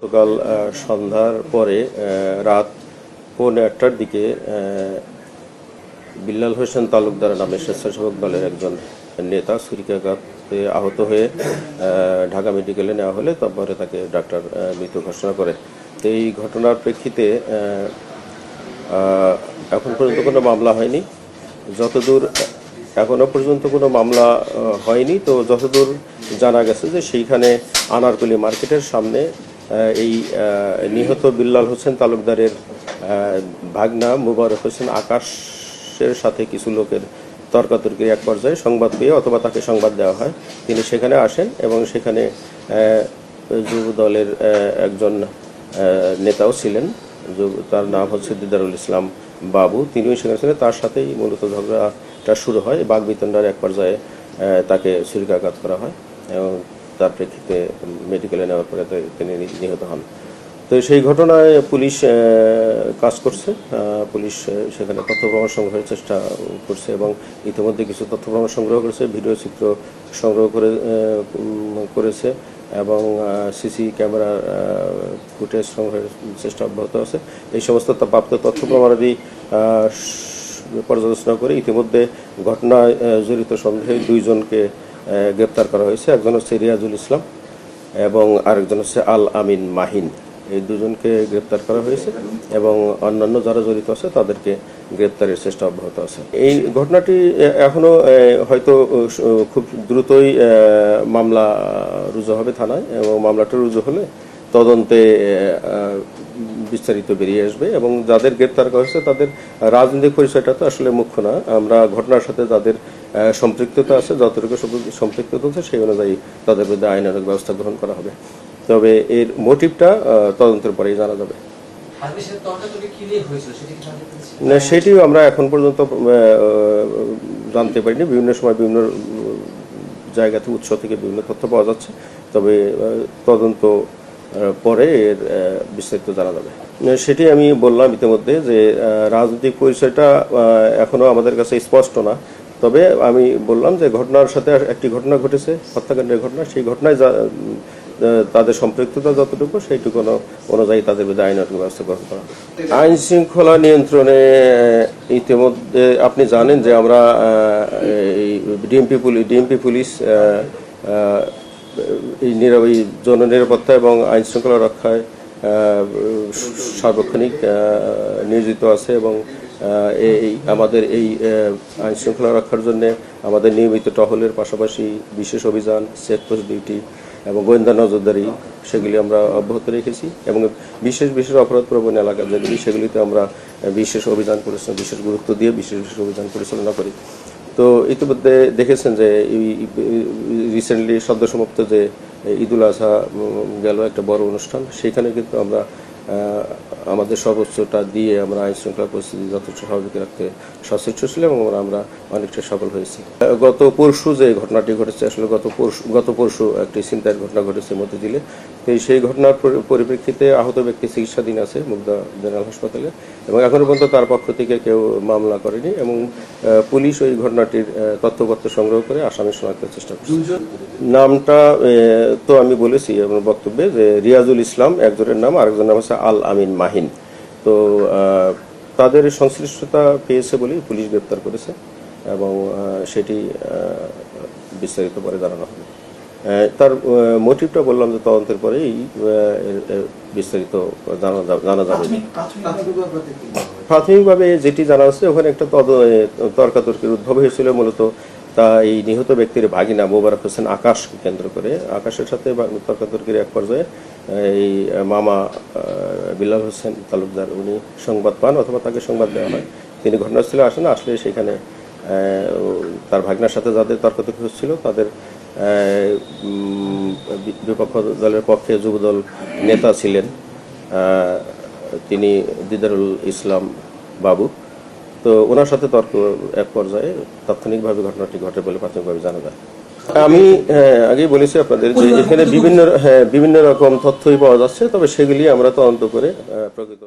গতকাল সন্ধ্যার পরে রাত 8:45টার দিকে বিল্লাল হোসেন তালুকদার নামে স্বেচ্ছাসেবক দলের একজন নেতা ছুরিকাঘাতে আহত হয়ে ঢাকা মেডিকেলে নেওয়া হলে তারপরে তাকে ডাক্তার মৃত ঘোষণা করে। তো এই ঘটনার প্রেক্ষিতে এখন পর্যন্ত কোনো মামলা হয়নি। যতদূর এখনো পর্যন্ত কোনো মামলা হয়নি, তো যতদূর জানা গেছে যে সেইখানে আনারকলি মার্কেটের সামনে এই নিহত বিল্লাল হোসেন তালুকদারের ভাগনা মোবারক হোসেন আকাশের সাথে কিছু লোকের তর্কাতর্কির এক পর্যায়ে সংবাদ পেয়ে অথবা তাকে সংবাদ দেওয়া হয়, তিনি সেখানে আসেন এবং সেখানে যুব দলের একজন নেতাও ছিলেন, তার নাম হচ্ছে দিদারুল ইসলাম বাবু, তিনিও সেখানে ছিলেন। তার সাথেই মূলত ঝগড়াটা শুরু হয়। বাগবিতণ্ডার এক পর্যায়ে তাকে ছুরিকাঘাত করা হয় এবং তার প্রেক্ষিতে মেডিকেলে নেওয়ার পরে তিনি নিহত হন। তো সেই ঘটনায় পুলিশ কাজ করছে। পুলিশ সেখানে তথ্য প্রমাণ সংগ্রহের চেষ্টা করছে এবং ইতিমধ্যে কিছু তথ্য প্রমাণ সংগ্রহ করেছে, ভিডিও চিত্র সংগ্রহ করেছে এবং সিসি ক্যামেরার ফুটেজ সংগ্রহের চেষ্টা অব্যাহত আছে। এই সমস্ত প্রাপ্ত তথ্য প্রমাণাদি পর্যালোচনা করে ইতিমধ্যে ঘটনায় জড়িত সন্দেহে 2 জনকে গ্রেপ্তার করা হয়েছে। একজন হচ্ছে রিয়াজুল ইসলাম এবং আরেকজন হচ্ছে আল আমিন মাহিন। এই 2 জনকে গ্রেপ্তার করা হয়েছে এবং অন্যান্য যারা জড়িত আছে তাদেরকে গ্রেপ্তারের চেষ্টা অব্যাহত আছে। এই ঘটনাটি এখনো হয়তো খুব দ্রুতই মামলা রুজু হবে থানায় এবং মামলাটা রুজু হলে তদন্তে বিস্তারিত বেরিয়ে আসবে এবং যাদের গ্রেপ্তার করা হয়েছে তাদের রাজনৈতিক পরিচয়টা তো আসলে মুখ্য না। আমরা ঘটনার সাথে যাদের সম্পৃক্ততা আছে, যতটুকু সম্পৃক্ততা আছে সেই অনুযায়ী তাদের বিরুদ্ধে আইনানুগ ব্যবস্থা গ্রহণ করা হবে। তবে এর মোটিভটা তদন্তের পরেই জানা যাবে। না, সেটিও আমরা এখন পর্যন্ত জানতে পারিনি। বিভিন্ন সময় বিভিন্ন জায়গা থেকে, উৎস থেকে বিভিন্ন তথ্য পাওয়া যাচ্ছে, তবে তদন্ত পরে এর বিস্তারিত জানা যাবে। সেটি আমি বললাম ইতিমধ্যে যে রাজনৈতিক পরিচয়টা এখনো আমাদের কাছে স্পষ্ট না। তবে আমি বললাম যে ঘটনার সাথে একটি ঘটনা ঘটেছে, হত্যাকাণ্ডের ঘটনা। সেই ঘটনায় তাদের সম্পৃক্ততা যতটুকু সেইটুকু অনুযায়ী তাদের বিরুদ্ধে আইনানুগ ব্যবস্থা গ্রহণ করা হবে। আইন শৃঙ্খলা নিয়ন্ত্রণে ইতিমধ্যে আপনি জানেন যে আমরা ডিএমপি পুলিশ এই জননিরাপত্তা এবং আইন শৃঙ্খলা রক্ষায় সার্বক্ষণিক নিয়োজিত আছে এবং আমাদের এই আইন শৃঙ্খলা রক্ষার জন্য আমাদের নিয়মিত টহলের পাশাপাশি বিশেষ অভিযান, চেকপোস্ট ডিউটি এবং গোয়েন্দা নজরদারি সেগুলি আমরা অব্যাহত রেখেছি এবং বিশেষ অপরাধ প্রবণ এলাকা যেগুলি সেগুলিতে আমরা বিশেষ গুরুত্ব দিয়ে বিশেষ অভিযান পরিচালনা করি। তো ইতিমধ্যে দেখেছেন যে রিসেন্টলি সদ্যসমাপ্ত যে ঈদুল আজহা গেল, একটা বড় অনুষ্ঠান, সেখানে কিন্তু আমরা আমাদের সর্বোচ্চটা দিয়ে আমরা আইন শৃঙ্খলা পরিস্থিতি যথেষ্ট স্বাভাবিক রাখতে সচেষ্ট ছিলাম এবং আমরা অনেকটা সফল হয়েছি। গত পরশু যে ঘটনাটি ঘটেছে, আসলে গত পরশু একটি ছিনতাইয়ের ঘটনা ঘটেছে মতিঝিলে। তো সেই ঘটনার পরিপ্রেক্ষিতে আহত ব্যক্তি চিকিৎসাধীন আছে মুগদা জেনারেল হাসপাতালে এবং এখনো পর্যন্ত তার পক্ষ থেকে কেউ মামলা করেনি এবং পুলিশ ওই ঘটনাটির তথ্যপত্র সংগ্রহ করে আসামি শনাক্তের চেষ্টা করছে। নামটা তো আমি বলেছি আমার বক্তব্যে যে রিয়াজুল ইসলাম একজনের নাম, আরেকজনের নাম হচ্ছে আল আমিন মাহিন। তো তাদের সংশ্লিষ্টতা পেয়েছে বলেই পুলিশ গ্রেপ্তার করেছে এবং সেটি বিস্তারিত পরে জানানো হবে। তার মোটিভটা বললাম যে তদন্তের পরেই বিস্তারিত জানা যাবে। প্রাথমিকভাবে যেটি জানা আছে, ওখানে একটা তর্কাতর্কির উদ্ভব হয়েছিল। মূলত তা এই নিহত ব্যক্তির ভাগিনা মোবারক হোসেন আকাশকে কেন্দ্র করে, আকাশের সাথে তর্কাতর্কির এক পর্যায়ে এই মামা বিল্লাল হোসেন তালুকদার উনি সংবাদ পান অথবা তাকে সংবাদ দেওয়া হয়। তিনি ঘটনাস্থলে আসেন, আসলে সেখানে তার ভাগনার সাথে যাদের তর্কাতর্কি হচ্ছিল তাদের বিপক্ষ দলের পক্ষে যুবদল নেতা ছিলেন, তিনি দিদারুল ইসলাম বাবু। তো ওনার সাথে তর্ক এক পর্যায়ে তাৎক্ষণিকভাবে ঘটনাটি ঘটে বলে প্রাথমিকভাবে জানা যায়। আমি আগেই বলেছি আপনাদের যে এখানে বিভিন্ন রকম তথ্যই পাওয়া যাচ্ছে, তবে সেগুলি আমরা তদন্ত করে প্রকৃত